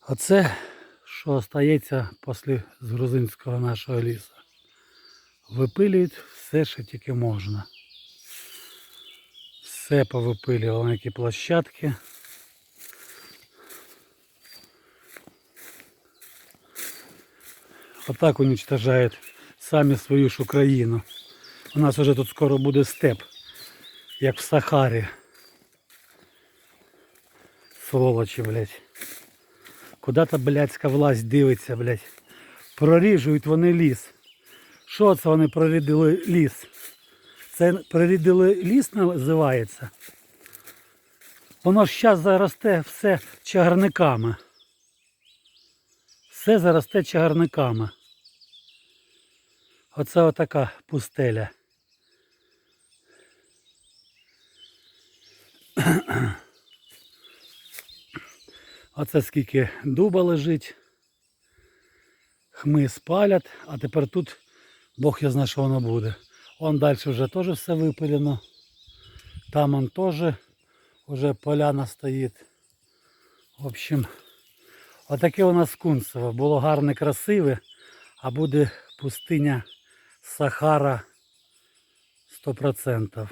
Оце, що остається після грузинського нашого лісу. Випилюють все, що тільки можна. Все повипилювали, які площадки. Отак уничтожають самі свою ж Україну. У нас вже тут скоро буде степ, як в Сахарі. Сволочі, блядь. Куди-то блядська власть дивиться, блядь. Проріжують вони ліс. Що це вони прорідили ліс? Це прорідили ліс називається? Воно ж зараз заросте все чагарниками. Все заросте чагарниками. Оце отака пустеля. Оце скільки дуба лежить. Хми спалять, а тепер тут Бог я знає, що воно буде. Вон далі вже теж все випилено. Там он теж вже поляна стоїть. В общем, отаке у нас Кунцево. Було гарне, красиве, а буде пустиня Сахара 100%.